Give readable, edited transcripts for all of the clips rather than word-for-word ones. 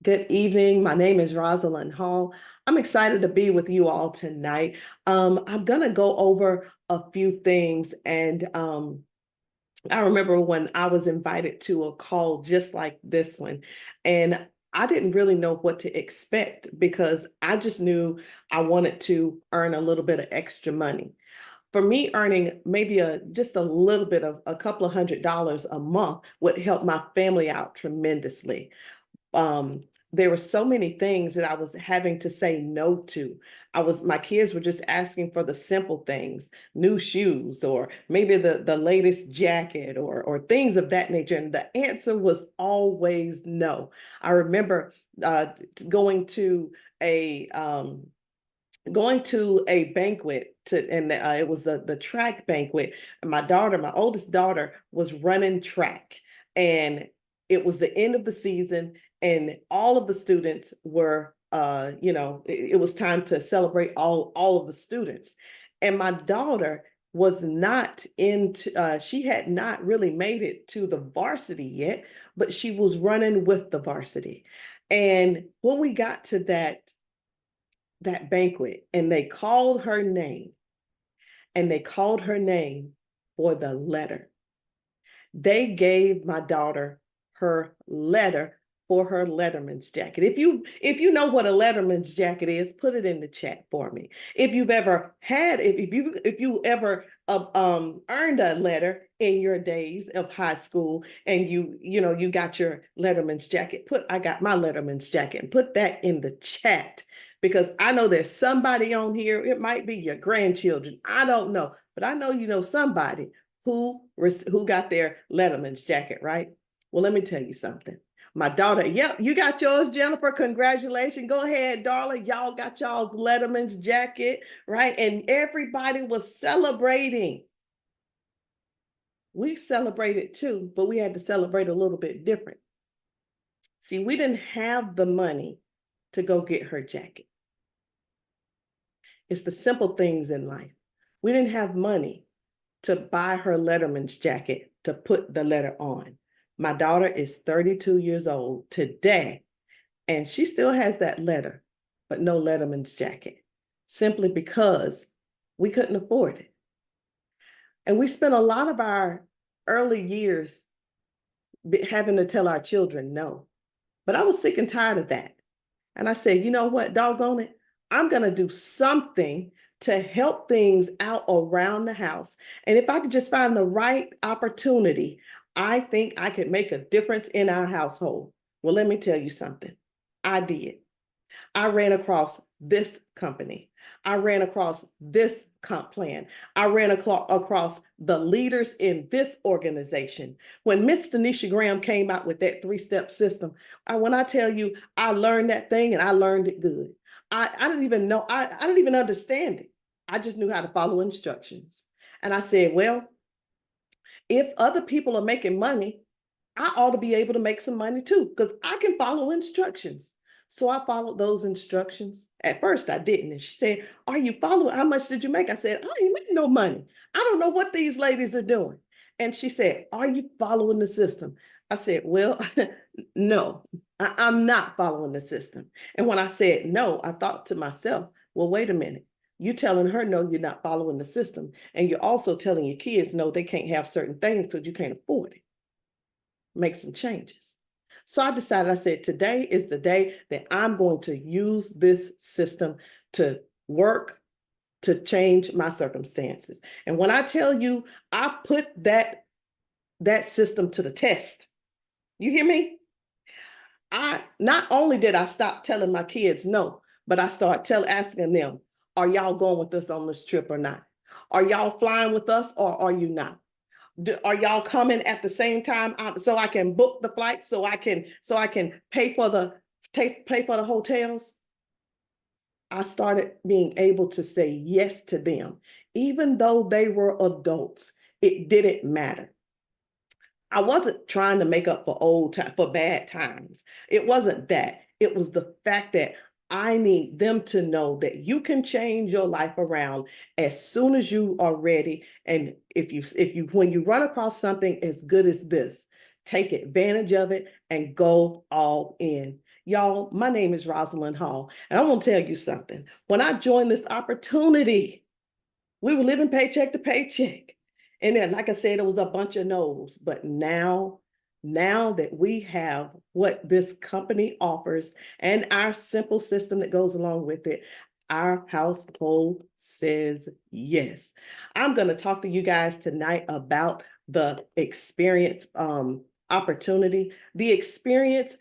Good evening. My name is Rosalind Hall. I'm excited to be with you all tonight. I'm going to go over a few things. And I remember when I was invited to a call just like this one, and I didn't really know what to expect because I just knew I wanted to earn a little bit of extra money. For me, earning maybe just a little bit of a couple of $100s a month would help my family out tremendously. um, there were so many things that I was having to say no to. My kids were just asking for the simple things, new shoes, or maybe the latest jacket, or things of that nature. And the answer was always no. I remember uh, going to a going to a banquet and it was the track banquet. And my oldest daughter, was running track, and it was the end of the season, and all of the students were, it was time to celebrate all of the students. And my daughter was not into, she had not really made it to the varsity yet, but she was running with the varsity. And when we got to that banquet and they called her name, and they called her name for the letter. They gave my daughter her letter for her Letterman's jacket. If you know what a Letterman's jacket is, put it in the chat for me. If you've ever had, if you ever earned a letter in your days of high school, and you got your Letterman's jacket, I got my Letterman's jacket, and put that in the chat, because I know there's somebody on here. It might be your grandchildren. I don't know, but I know you know somebody who got their Letterman's jacket, right? Well, let me tell you something. My daughter, yep, you got yours, Jennifer. Congratulations. Go ahead, darling. Y'all got y'all's Letterman's jacket, right? And everybody was celebrating. We celebrated too, but we had to celebrate a little bit different. See, we didn't have the money to go get her jacket. It's the simple things in life. We didn't have money to buy her Letterman's jacket to put the letter on. My daughter is 32 years old today, and she still has that letter, but no Letterman's jacket, simply because we couldn't afford it. And we spent a lot of our early years having to tell our children no. But I was sick and tired of that. And I said, you know what, doggone it, I'm going to do something to help things out around the house. And if I could just find the right opportunity, I think I could make a difference in our household. Well, let me tell you something. I did. I ran across this company. I ran across this comp plan. I ran across the leaders in this organization. When Miss Tanisha Graham came out with that three-step system, when I tell you, I learned that thing and I learned it good. I didn't even know, I didn't even understand it. I just knew how to follow instructions. And I said, well, if other people are making money, I ought to be able to make some money too, because I can follow instructions. So I followed those instructions. At first, I didn't. And she said, are you following? How much did you make? I said, I ain't making no money. I don't know what these ladies are doing. And she said, are you following the system? I said, well, no, I'm not following the system. And when I said no, I thought to myself, well, wait a minute. You telling her no, you're not following the system. And you're also telling your kids no, they can't have certain things because you can't afford it. Make some changes. So I decided, I said, today is the day that I'm going to use this system to work to change my circumstances. And when I tell you, I put that system to the test. You hear me? I not only did I stop telling my kids no, but I started asking them, are y'all going with us on this trip or not? Are y'all flying with us or are you not? Are y'all coming at the same time so I can book the flight, so I can pay for the hotels? I started being able to say yes to them, even though they were adults. It didn't matter. I wasn't trying to make up for bad times. It wasn't that. It was the fact that I need them to know that you can change your life around as soon as you are ready. And if you when you run across something as good as this, take advantage of it, and go all in. Y'all, my name is Rosalind Hall, and I'm going to tell you something. When I joined this opportunity, we were living paycheck to paycheck. And then, like I said, it was a bunch of no's. But now that we have what this company offers and our simple system that goes along with it, our household says yes. I'm going to talk to you guys tonight about the experience opportunity. The experience,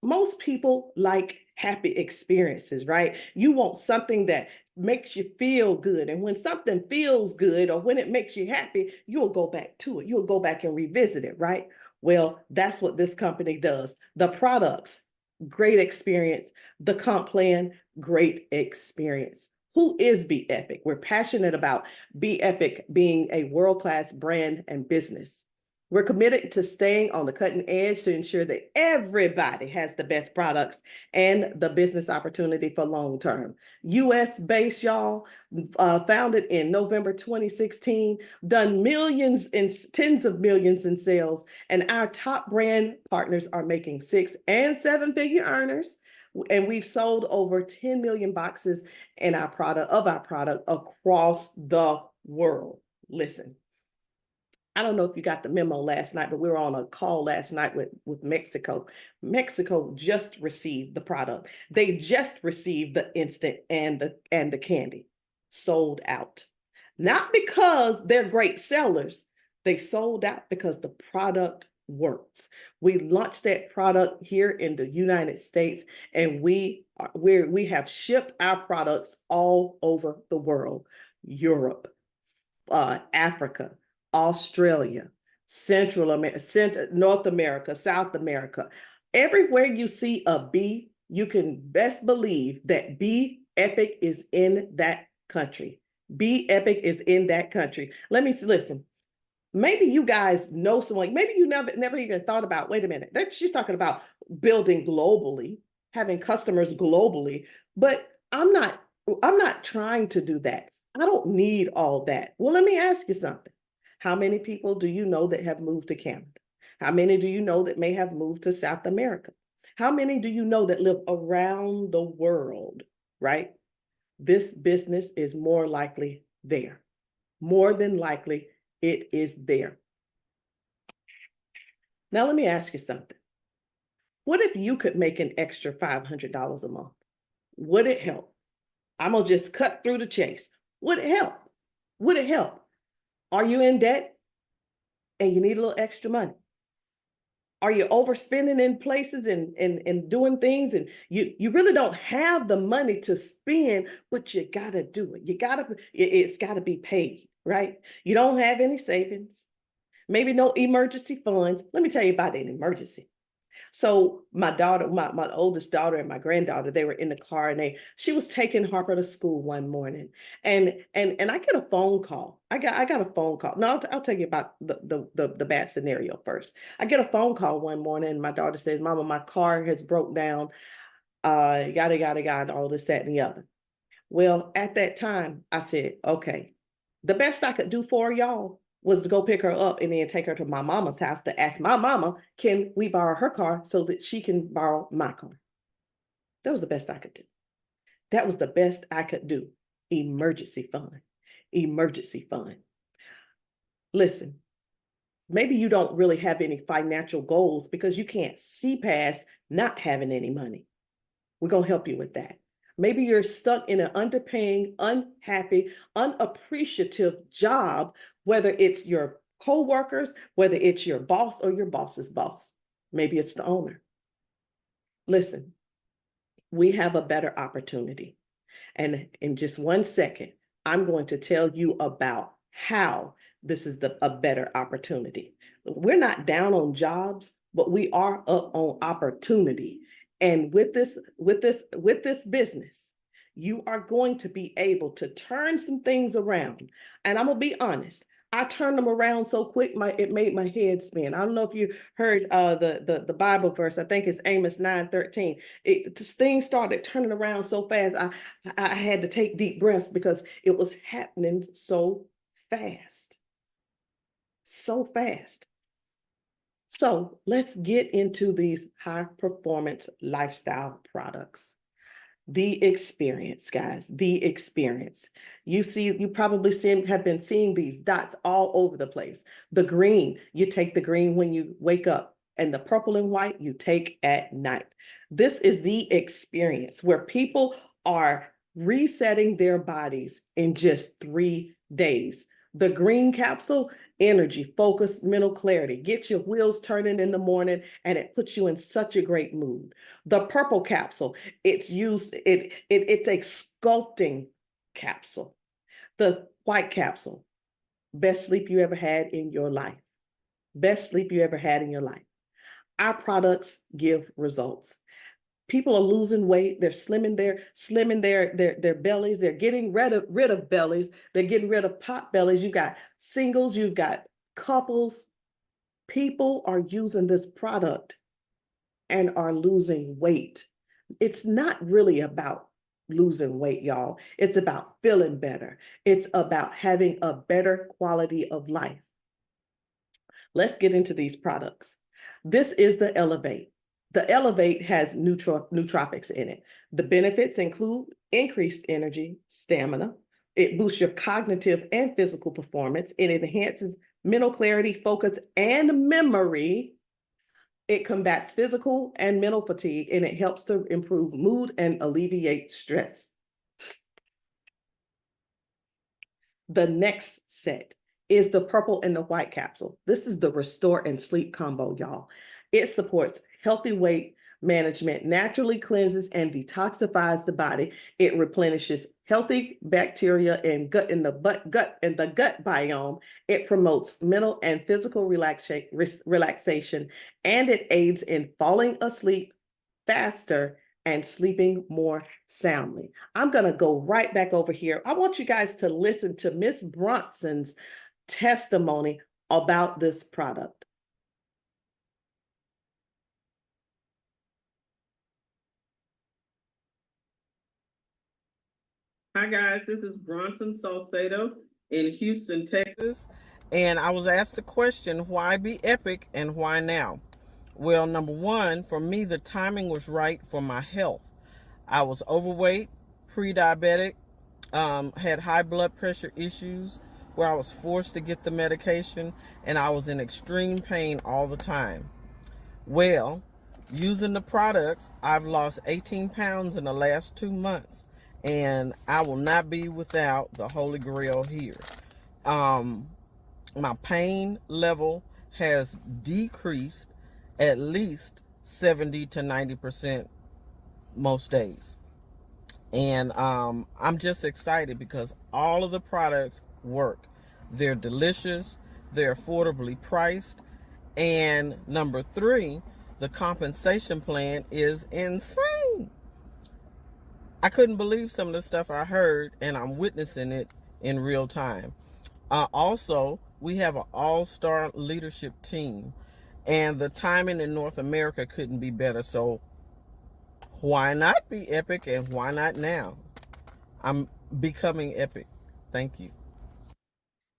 most people like happy experiences, right? You want something that makes you feel good. And when something feels good or when it makes you happy, you'll go back to it. You'll go back and revisit it, right? Well, that's what this company does. The products, great experience. The comp plan, great experience. Who is Be Epic? We're passionate about Be Epic being a world-class brand and business. We're committed to staying on the cutting edge to ensure that everybody has the best products and the business opportunity for long term. US based, y'all, founded in November 2016, done millions and tens of millions in sales, and our top brand partners are making 6 and 7 figure earners. And we've sold over 10 million boxes in our product across the world. Listen, I don't know if you got the memo last night, but we were on a call last night with Mexico. Mexico just received the product. They just received the instant and the candy. Sold out. Not because they're great sellers. They sold out because the product works. We launched that product here in the United States, and we have shipped our products all over the world. Europe, Africa, Australia, Central America, North America, South America. Everywhere you see a B, you can best believe that Be Epic is in that country. Be Epic is in that country. Let me listen. Maybe you guys know someone, maybe you never even thought about, wait a minute, she's talking about building globally, having customers globally, but I'm not trying to do that. I don't need all that. Well, let me ask you something. How many people do you know that have moved to Canada? How many do you know that may have moved to South America? How many do you know that live around the world, right? This business is more likely there. More than likely, it is there. Now, let me ask you something. What if you could make an extra $500 a month? Would it help? I'm going to just cut through the chase. Would it help? Would it help? Are you in debt and you need a little extra money? Are you overspending in places and doing things and you really don't have the money to spend, but you got to do it. It's got to be paid, right? You don't have any savings, maybe no emergency funds. Let me tell you about an emergency. So my daughter, my oldest daughter and my granddaughter, they were in the car and she was taking Harper to school one morning, and I get a phone call. I got a phone call. No, I'll tell you about the bad scenario first. I get a phone call one morning, and my daughter says, "Mama, my car has broke down. Yada, all this, that, and the other." Well, at that time, I said, okay, the best I could do for y'all was to go pick her up and then take her to my mama's house to ask my mama, can we borrow her car so that she can borrow my car? That was the best I could do. That was the best I could do. Emergency fund. Emergency fund. Listen, maybe you don't really have any financial goals because you can't see past not having any money. We're going to help you with that. Maybe you're stuck in an underpaying, unhappy, unappreciative job, whether it's your coworkers, whether it's your boss or your boss's boss. Maybe it's the owner. Listen, we have a better opportunity. And in just 1 second, I'm going to tell you about how this is a better opportunity. We're not down on jobs, but we are up on opportunity. And with this business, you are going to be able to turn some things around. And I'm gonna be honest, I turned them around so quick, it made my head spin. I don't know if you heard the Bible verse. I think it's Amos 9:13. Things started turning around so fast. I had to take deep breaths because it was happening so fast. So fast. So let's get into these high performance lifestyle products. The experience, guys, the experience. You probably have been seeing these dots all over the place. The green, you take the green when you wake up, and the purple and white you take at night. This is the experience where people are resetting their bodies in just 3 days. The green capsule, energy, focus, mental clarity, get your wheels turning in the morning, and it puts you in such a great mood. The purple capsule, it's a sculpting capsule. The white capsule, best sleep you ever had in your life. Best sleep you ever had in your life. Our products give results. People are losing weight. They're slimming their bellies. They're getting rid of bellies. They're getting rid of pot bellies. You got singles. You've got couples. People are using this product and are losing weight. It's not really about losing weight, y'all. It's about feeling better. It's about having a better quality of life. Let's get into these products. This is the Elevate. The Elevate has nootropics in it. The benefits include increased energy, stamina. It boosts your cognitive and physical performance. It enhances mental clarity, focus, and memory. It combats physical and mental fatigue, and it helps to improve mood and alleviate stress. The next set is the purple and the white capsule. This is the Restore and Sleep combo, y'all. It supports healthy weight management, naturally cleanses and detoxifies the body. It replenishes healthy bacteria and gut biome. It promotes mental and physical relaxation, and it aids in falling asleep faster and sleeping more soundly. I'm going to go right back over here. I want you guys to listen to Miss Bronson's testimony about this product. Hi guys, this is Bronson Salcedo in Houston, Texas. And I was asked a question, why be epic and why now? Well, number one, for me, the timing was right for my health. I was overweight, pre-diabetic, had high blood pressure issues where I was forced to get the medication, and I was in extreme pain all the time. Well, using the products, I've lost 18 pounds in the last 2 months, and I will not be without the Holy Grail here. My pain level has decreased at least 70 to 90% most days. And I'm just excited because all of the products work. They're delicious, they're affordably priced, and number three, the compensation plan is insane. I couldn't believe some of the stuff I heard, and I'm witnessing it in real time. Also, we have an all-star leadership team, and the timing in North America couldn't be better. So why not be epic, and why not now? I'm becoming epic. Thank you.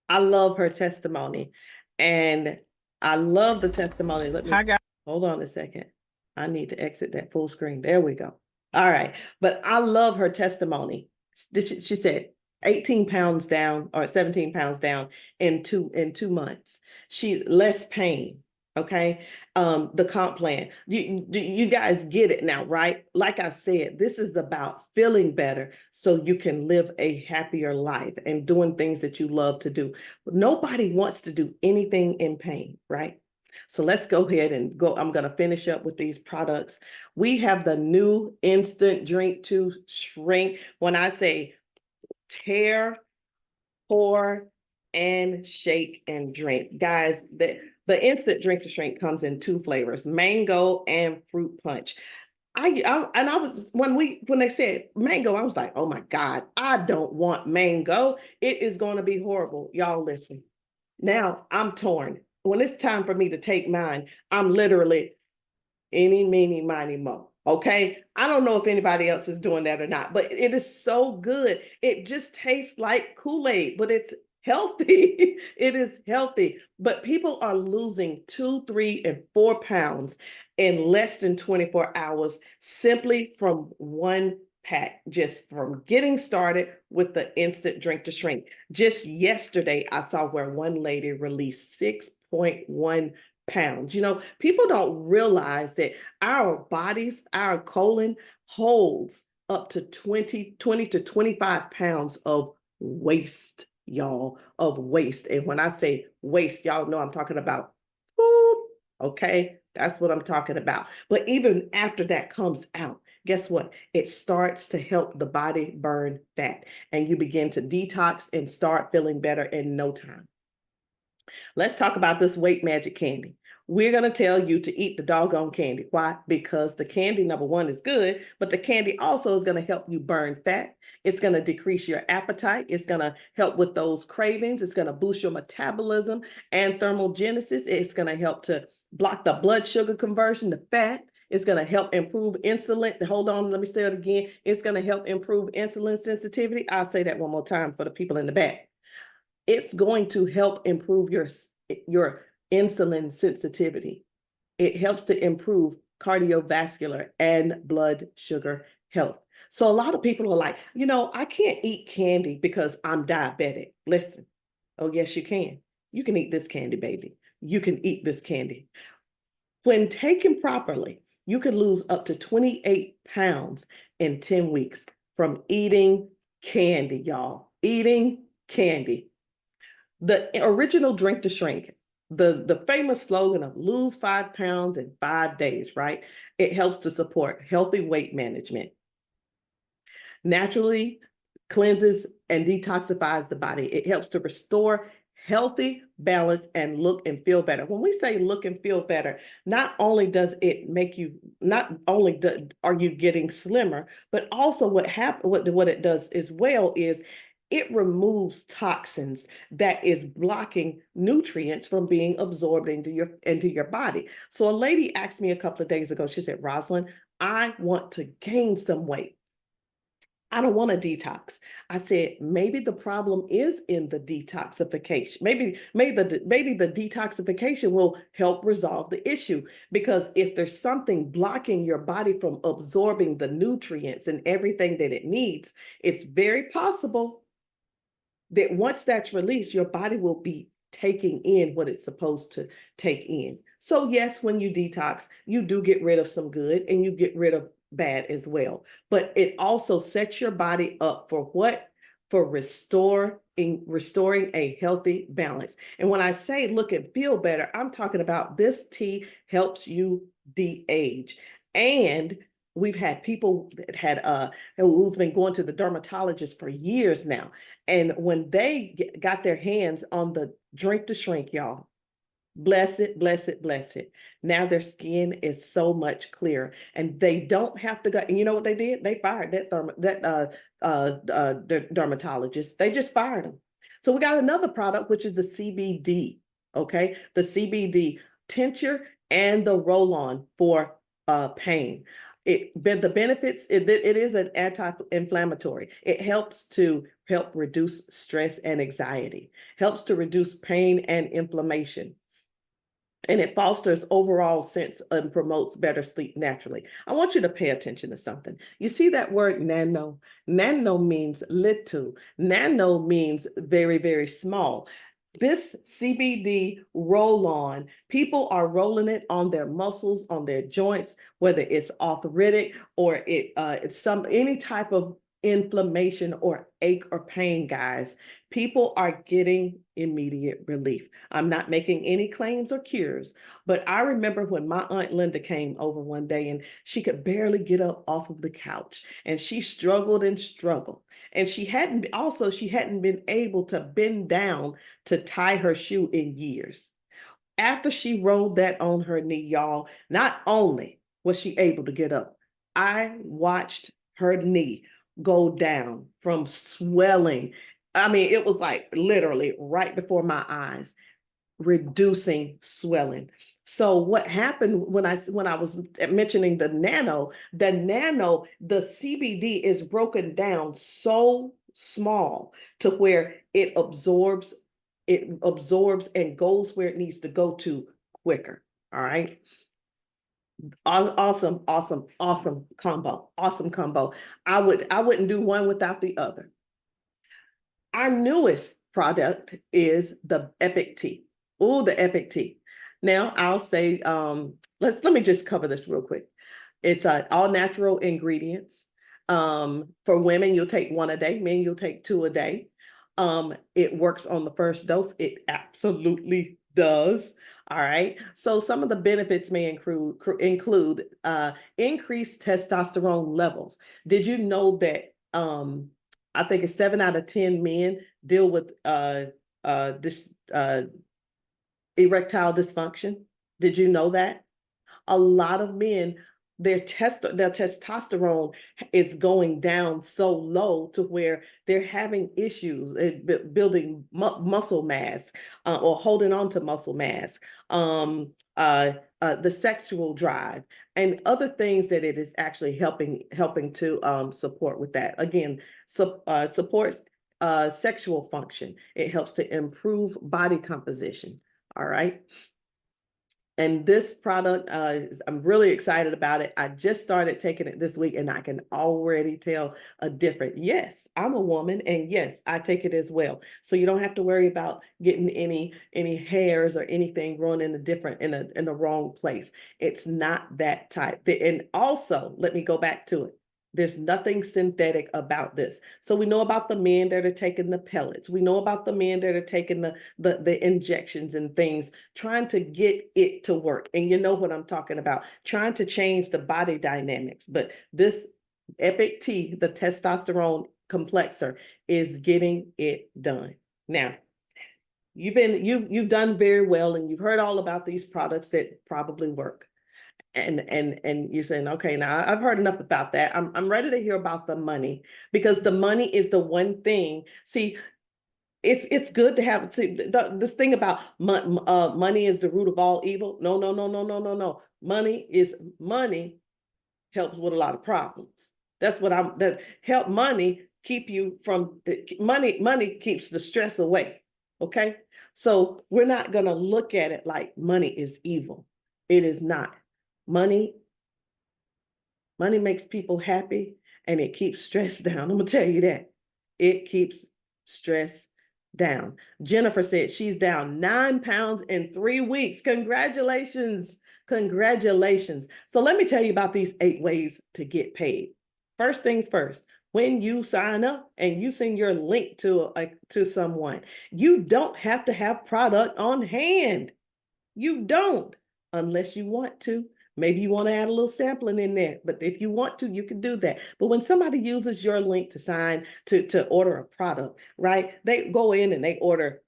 I love her testimony, and I love the testimony. Hi, guys. Hold on a second. I need to exit that full screen. There we go. All right. But I love her testimony. She said 18 pounds down or 17 pounds down in 2 months. She less pain. Okay. The comp plan. You guys get it now, right? Like I said, this is about feeling better so you can live a happier life and doing things that you love to do. Nobody wants to do anything in pain, right? So let's go ahead and go. I'm going to finish up with these products. We have the new instant drink to shrink. When I say tear, pour, and shake and drink, guys, the instant drink to shrink comes in 2 flavors, mango and fruit punch. I was when they said mango, I was like, oh my God, I don't want mango. It is going to be horrible. Y'all listen. Now I'm torn. When it's time for me to take mine, I'm literally any, meeny, miny, mo. Okay. I don't know if anybody else is doing that or not, but it is so good. It just tastes like Kool-Aid, but it's healthy. It is healthy, but people are losing 2, 3, and 4 pounds in less than 24 hours simply from one pack, just from getting started with the instant drink to shrink. Just yesterday, I saw where one lady released 6.1 pounds. You know, people don't realize that our bodies, our colon holds up to 20 to 25 pounds of waste, y'all, of waste. And when I say waste, y'all know I'm talking about food. Okay, that's what I'm talking about. But even after that comes out, guess what? It starts to help the body burn fat, and you begin to detox and start feeling better in no time. Let's talk about this weight magic candy. We're going to tell you to eat the doggone candy. Why? Because the candy, number one, is good, but the candy also is going to help you burn fat. It's going to decrease your appetite. It's going to help with those cravings. It's going to boost your metabolism and thermogenesis. It's going to help to block the blood sugar conversion to fat. It's going to help improve insulin. Hold on, let me say it again. It's going to help improve insulin sensitivity. I'll say that one more time for the people in the back. It's going to help improve your insulin sensitivity. It helps to improve cardiovascular and blood sugar health. So a lot of people are like, you know, I can't eat candy because I'm diabetic. Listen, oh yes, you can. You can eat this candy, baby. You can eat this candy. When taken properly, you can lose up to 28 pounds in 10 weeks from eating candy, y'all. Eating candy. The original Drink to Shrink, the famous slogan of lose 5 pounds in 5 days, right? It helps to support healthy weight management, naturally cleanses and detoxifies the body. It helps to restore healthy balance and look and feel better. When we say look and feel better, not only does it make you, not only are you getting slimmer, but also what it does as well is it removes toxins that is blocking nutrients from being absorbed into your body. So a lady asked me a couple of days ago, she said, Rosalind, I want to gain some weight. I don't want to detox. I said, maybe the problem is in the detoxification. Maybe the detoxification will help resolve the issue. Because if there's something blocking your body from absorbing the nutrients and everything that it needs, it's very possible that once that's released, your body will be taking in what it's supposed to take in. So yes, when you detox, you do get rid of some good and you get rid of bad as well. But it also sets your body up for what? For restoring a healthy balance. And when I say look and feel better, I'm talking about this tea helps you de-age. And we've had people that had who's been going to the dermatologist for years now. And when they got their hands on the Drink to Shrink, y'all, bless it, bless it, bless it. Now their skin is so much clearer, and they don't have to go. And you know what they did? They fired the dermatologist. They just fired them. So we got another product, which is the CBD. Okay, the CBD tincture and the roll-on for pain. The benefits, it is an anti-inflammatory. It helps to reduce stress and anxiety, helps to reduce pain and inflammation, and it fosters overall sense and promotes better sleep naturally. I want you to pay attention to something. You see that word nano? Nano means little. Nano means very, very small. This CBD roll-on, people are rolling it on their muscles, on their joints, whether it's arthritic or it's any type of inflammation or ache or pain, guys. People are getting immediate relief. I'm not making any claims or cures, but I remember when my Aunt Linda came over one day and she could barely get up off of the couch, and she struggled and struggled. And she hadn't been able to bend down to tie her shoe in years. After she rolled that on her knee, y'all, not only was she able to get up, I watched her knee go down from swelling. I mean, it was like literally right before my eyes, reducing swelling. So what happened when I was mentioning the CBD is broken down so small to where it absorbs and goes where it needs to go to quicker. All right. Awesome, awesome, awesome combo. Awesome combo. I wouldn't do one without the other. Our newest product is the Epic Tea. Oh, the Epic Tea. Now I'll say, let me just cover this real quick. It's all natural ingredients. For women, you'll take one a day. Men, you'll take two a day. It works on the first dose. It absolutely does. All right. So some of the benefits may include increased testosterone levels. Did you know that I think it's 7 out of 10 men deal with this erectile dysfunction? Did you know that? A lot of men, their testosterone is going down so low to where they're having issues building muscle mass or holding on to muscle mass, the sexual drive, and other things that it is actually helping to support with that. Again, supports sexual function. It helps to improve body composition. All right. And this product, I'm really excited about it. I just started taking it this week and I can already tell a difference. Yes, I'm a woman and yes, I take it as well. So you don't have to worry about getting any hairs or anything growing in the wrong place. It's not that type. And also, let me go back to it. There's nothing synthetic about this. So we know about the men that are taking the pellets. We know about the men that are taking the injections and things, trying to get it to work. And you know what I'm talking about, trying to change the body dynamics. But this Epic Tea, the testosterone complexer, is getting it done. Now, you've done very well, and you've heard all about these products that probably work. And you're saying, okay, now I've heard enough about that. I'm ready to hear about the money, because the money is the one thing. See, it's good to have this thing about money is the root of all evil. No, no, no, no, no, no, no. Money helps with a lot of problems. That's what money keep you from money keeps the stress away. Okay. So we're not going to look at it like money is evil. It is not. Money makes people happy and it keeps stress down. I'm gonna tell you that. It keeps stress down. Jennifer said she's down 9 pounds in 3 weeks. Congratulations. Congratulations. So let me tell you about these 8 ways to get paid. First things first, when you sign up and you send your link to someone, you don't have to have product on hand. You don't, unless you want to. Maybe you want to add a little sampling in there, but if you want to, you can do that. But when somebody uses your link to sign to order a product, right? They go in and they order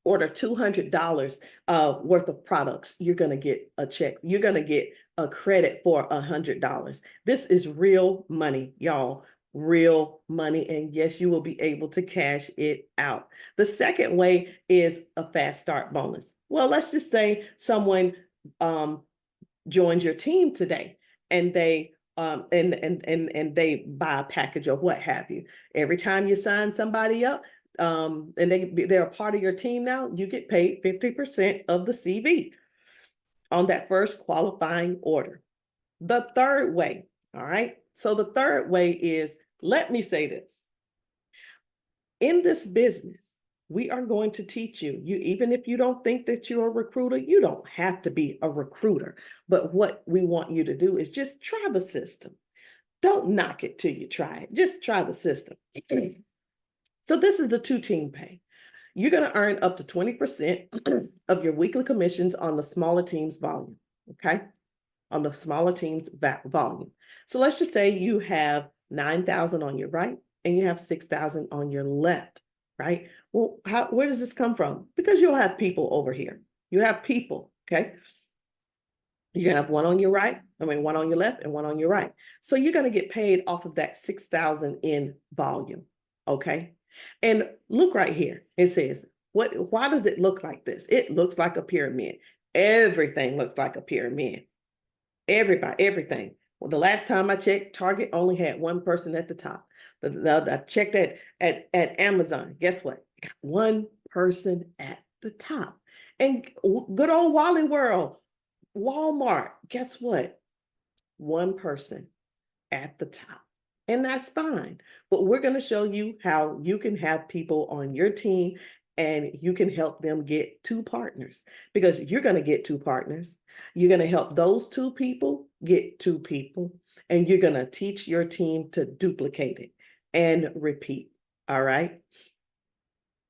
$200 worth of products. You're going to get a check. You're going to get a credit for $100. This is real money, y'all. Real money. And yes, you will be able to cash it out. The second way is a fast start bonus. Well, let's just say someone joins your team today and they and they buy a package or what have you. Every time you sign somebody up, and they're a part of your team now, you get paid 50% of the CV on that first qualifying order. The third way, all right? So the third way is, let me say this. In this business, we are going to teach you, even if you don't think that you're a recruiter, you don't have to be a recruiter. But what we want you to do is just try the system. Don't knock it till you try it. Just try the system. So this is the 2-team pay. You're going to earn up to 20% of your weekly commissions on the smaller team's volume, okay? On the smaller team's volume. So let's just say you have 9,000 on your right and you have 6,000 on your left, right? Well, where does this come from? Because you'll have people over here. You have people, okay? You're gonna have one on your right, one on your left and one on your right. So you're gonna get paid off of that 6,000 in volume, okay? And look right here, it says, why does it look like this? It looks like a pyramid. Everything looks like a pyramid. Everything. Well, the last time I checked, Target only had one person at the top. I checked at Amazon. Guess what? Got one person at the top. And good old Wally World, Walmart. Guess what? One person at the top. And that's fine. But we're going to show you how you can have people on your team and you can help them get two partners, because you're going to get two partners. You're going to help those two people get two people, and you're going to teach your team to duplicate it and repeat. All right.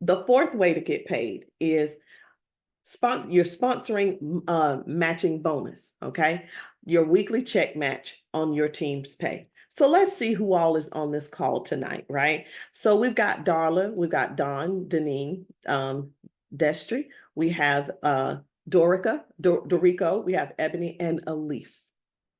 The fourth way to get paid is you're sponsoring matching bonus. Okay. Your weekly check match on your team's pay. So let's see who all is on this call tonight, right? So we've got Darla, we've got Dawn, Deneen, Destry, we have Dorico, we have Ebony and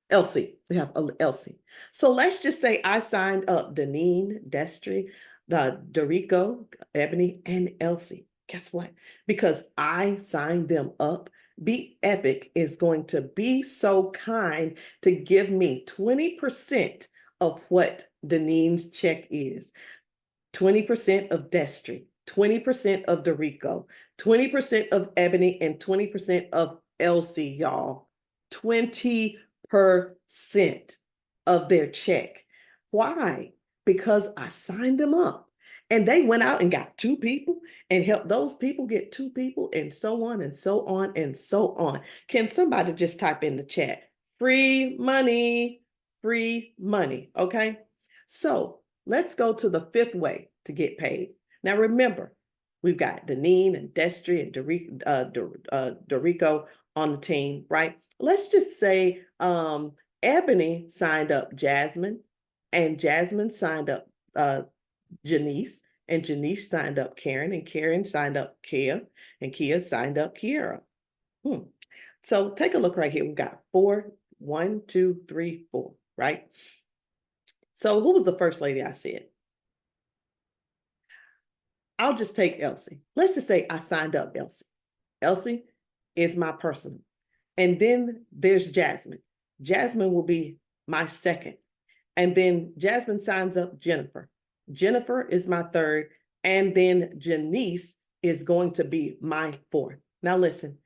Elsie, we have Elsie. So let's just say I signed up Deneen, Destry, Dorico, Ebony, and Elsie. Guess what? Because I signed them up, Be Epic is going to be so kind to give me 20% of what Deneen's check is, 20% of Destry, 20% of Dorico, 20% of Ebony, and 20% of Elsie, y'all. 20% of their check. Why? Because I signed them up and they went out and got two people and helped those people get two people, and so on and so on and so on. Can somebody just type in the chat? Free money, free money. Okay. So let's go to the fifth way to get paid. Now, remember, we've got Deneen and Destry and Dorico on the team, right? Let's just say Ebony signed up Jasmine, and Jasmine signed up Janice, and Janice signed up Karen, and Karen signed up Kia, and Kia signed up Kiera. So take a look right here. We've got 4, 1, 2, 3, 4, right? So who was the first lady I said? I'll just take Elsie. Let's just say I signed up Elsie. Elsie is my personal. And then there's Jasmine. Jasmine will be my second. And then Jasmine signs up Jennifer. Jennifer is my third. And then Janice is going to be my fourth. Now listen,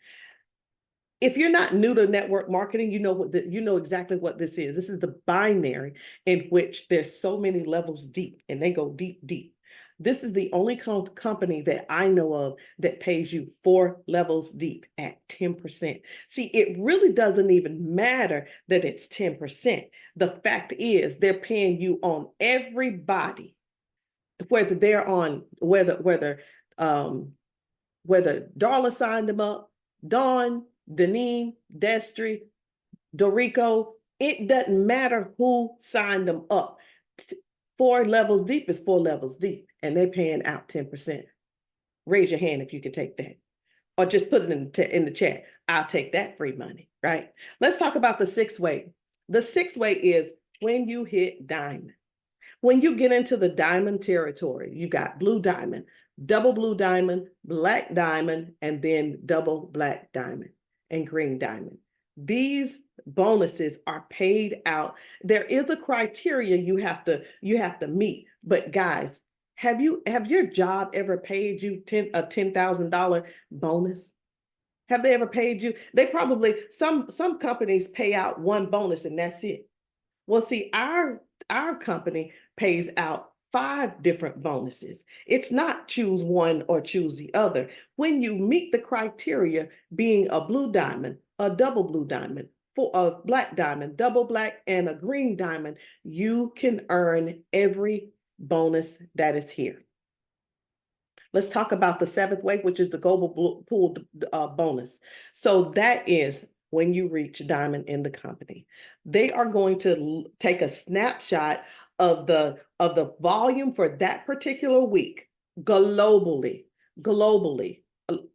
if you're not new to network marketing, you know exactly what this is. This is the binary in which there's so many levels deep, and they go deep, deep. This is the only company that I know of that pays you 4 levels deep at 10%. See, it really doesn't even matter that it's 10%. The fact is they're paying you on everybody, whether they're on, whether Darla signed them up, Dawn, Deneen, Destry, Dorico, it doesn't matter who signed them up. 4 levels deep is 4 levels deep, and they're paying out 10%. Raise your hand if you can take that, or just put it in the chat. I'll take that free money, right? Let's talk about the 6th way. The 6th way is when you hit diamond. When you get into the diamond territory, you got blue diamond, double blue diamond, black diamond, and then double black diamond and green diamond. These bonuses are paid out. There is a criteria you have to meet, but guys, have your job ever paid you a $10,000 bonus? Have they ever paid you? They probably, some companies pay out one bonus and that's it. Well, see, our company pays out 5 different bonuses. It's not choose one or choose the other. When you meet the criteria, being a blue diamond, a double blue diamond, for a black diamond, double black, and a green diamond, you can earn every bonus that is here. Let's talk about the 7th way, which is the global pool bonus. So that is when you reach diamond in the company. They are going to take a snapshot of the volume for that particular week globally.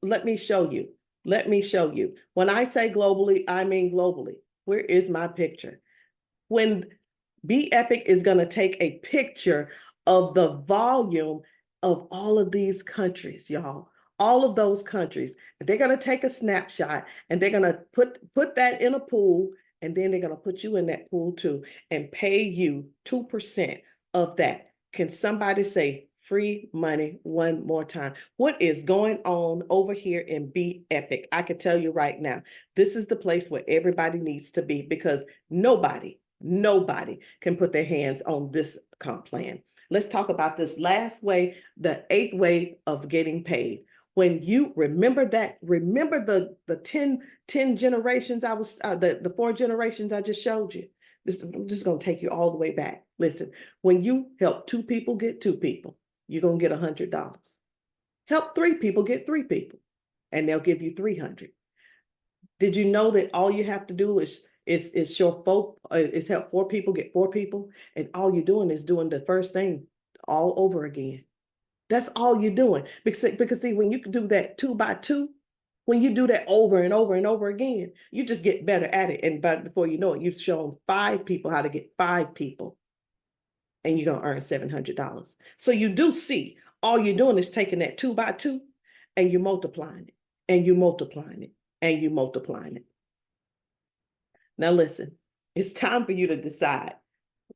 Let me show you. When I say globally, I mean globally. Where is my picture? When Be Epic is going to take a picture of the volume of all of these countries, y'all. All of those countries. They're going to take a snapshot and they're going to put that in a pool, and then they're going to put you in that pool too and pay you 2% of that. Can somebody say free money one more time? What is going on over here in Be Epic? I can tell you right now, this is the place where everybody needs to be, because nobody can put their hands on this comp plan. Let's talk about this last way, the 8th way of getting paid. When you remember the 10 generations the 4 generations I just showed you. I'm just going to take you all the way back. Listen, when you help 2 people get 2 people, you're going to get $100. Help 3 people get 3 people, and they'll give you 300. Did you know that all you have to do is help 4 people get 4 people, and all you're doing is doing the first thing all over again. That's all you're doing. Because see, when you can do that 2 by 2, when you do that over and over and over again, you just get better at it. And before you know it, you've shown 5 people how to get 5 people, and you're gonna earn $700. So you do see, all you're doing is taking that 2 by 2, and you're multiplying it, and you're multiplying it, and you're multiplying it. Now listen, it's time for you to decide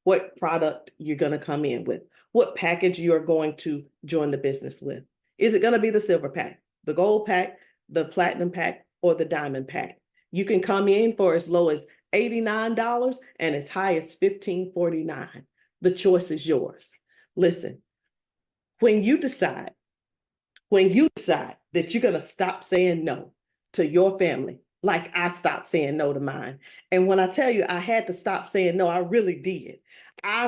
what product you're going to come in with, what package you're going to join the business with. Is it going to be the silver pack, the gold pack, the platinum pack, or the diamond pack? You can come in for as low as $89 and as high as $15.49. The choice is yours. Listen, when you decide that you're going to stop saying no to your family, like I stopped saying no to mine. And when I tell you I had to stop saying no, I really did. I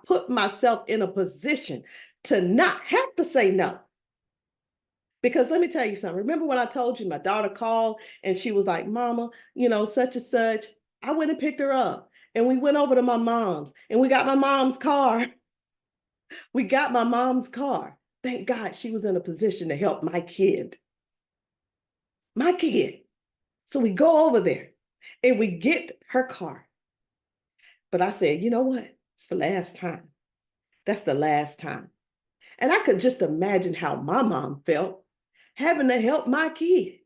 put myself in a position to not have to say no. Because let me tell you something. Remember when I told you my daughter called and she was like, Mama, such and such. I went and picked her up, and we went over to my mom's, and we got my mom's car. We got my mom's car. Thank God she was in a position to help my kid. My kid. So we go over there and we get her car. But I said, you know what? It's the last time. That's the last time. And I could just imagine how my mom felt having to help my kid.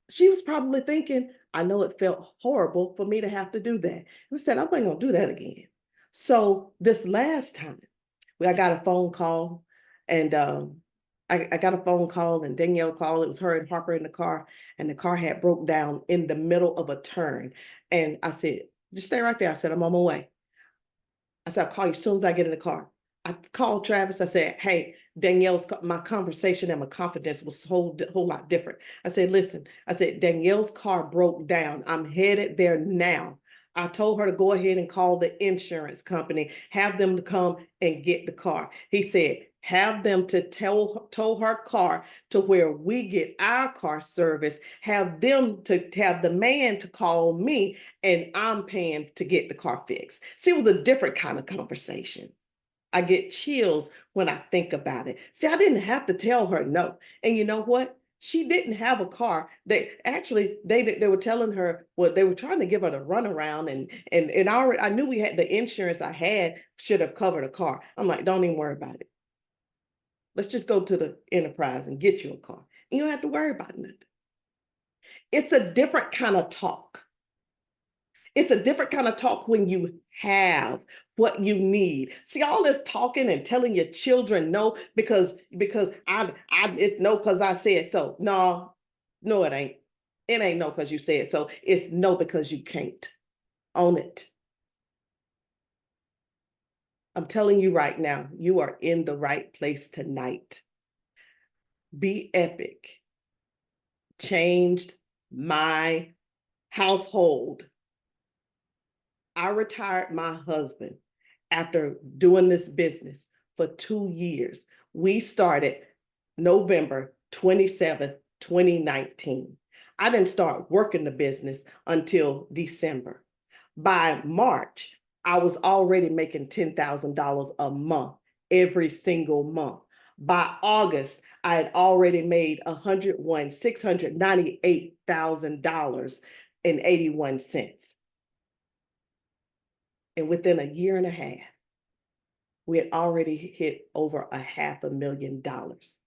She was probably thinking, I know it felt horrible for me to have to do that. I said, I'm not going to do that again. So this last time, I got a phone call, and I got a phone call, and Danielle called. It was her and Harper in the car, and the car had broke down in the middle of a turn. And I said, just stay right there. I said, I'm on my way. I said, I'll call you as soon as I get in the car. I called Travis. I said, hey, my conversation and my confidence was a whole lot different. I said, listen, Danielle's car broke down. I'm headed there now. I told her to go ahead and call the insurance company, have them to come and get the car. He said, have them to tow her car to where we get our car service, have the man to call me, and I'm paying to get the car fixed. See, it was a different kind of conversation. I get chills when I think about it. See, I didn't have to tell her no. And you know what? She didn't have a car. They were telling her, well, they were trying to give her the runaround, and I knew we had the insurance I had should have covered a car. I'm like, don't even worry about it. Let's just go to the enterprise and get you a car. And you don't have to worry about nothing. It's a different kind of talk. It's a different kind of talk when you have what you need. See, all this talking and telling your children no because it's no because I said so. No, it ain't. It ain't no because you said so. It's no because you can't. Own it. I'm telling you right now, you are in the right place tonight. Be Epic changed my household. I retired my husband after doing this business for 2 years. We started November 27th, 2019. I didn't start working the business until December. By March, I was already making $10,000 a month, every single month. By August, I had already made $698,000.81. And within a year and a half, we had already hit over $500,000.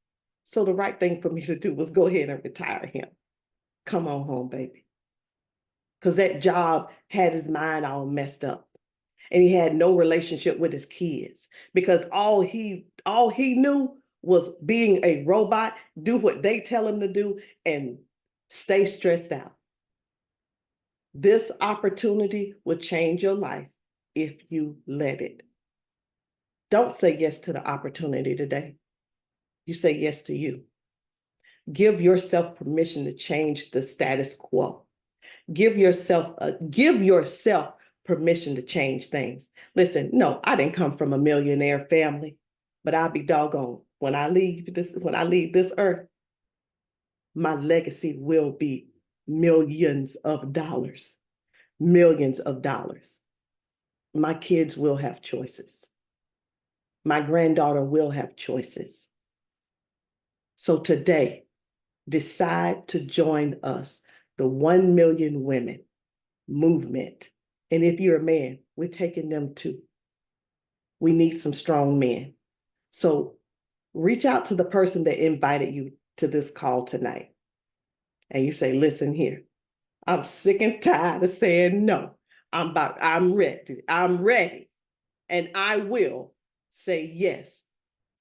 So the right thing for me to do was go ahead and retire him. Come on home, baby. Because that job had his mind all messed up. and he had no relationship with his kids because all he knew was being a robot, do what they tell him to do, and stay stressed out. This opportunity will change your life if you let it. Don't say yes to the opportunity today. You say yes to you. Give yourself permission to change the status quo. Give yourself permission to change things. Listen, no, I didn't come from a millionaire family, but I'll be doggone. When I leave this earth, my legacy will be millions of dollars. Millions of dollars. My kids will have choices. My granddaughter will have choices. So today, decide to join us, the 1 Million Women movement. And if you're a man, we're taking them too. We need some strong men. So reach out to the person that invited you to this call tonight. And you say, listen here, I'm sick and tired of saying no. I'm ready. I'm ready. And I will say yes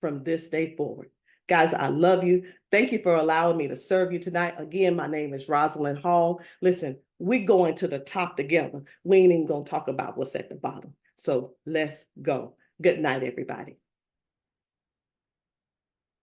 from this day forward. Guys, I love you. Thank you for allowing me to serve you tonight. Again, my name is Rosalind Hall. Listen, we're going to the top together. We ain't even going to talk about what's at the bottom. So let's go. Good night, everybody.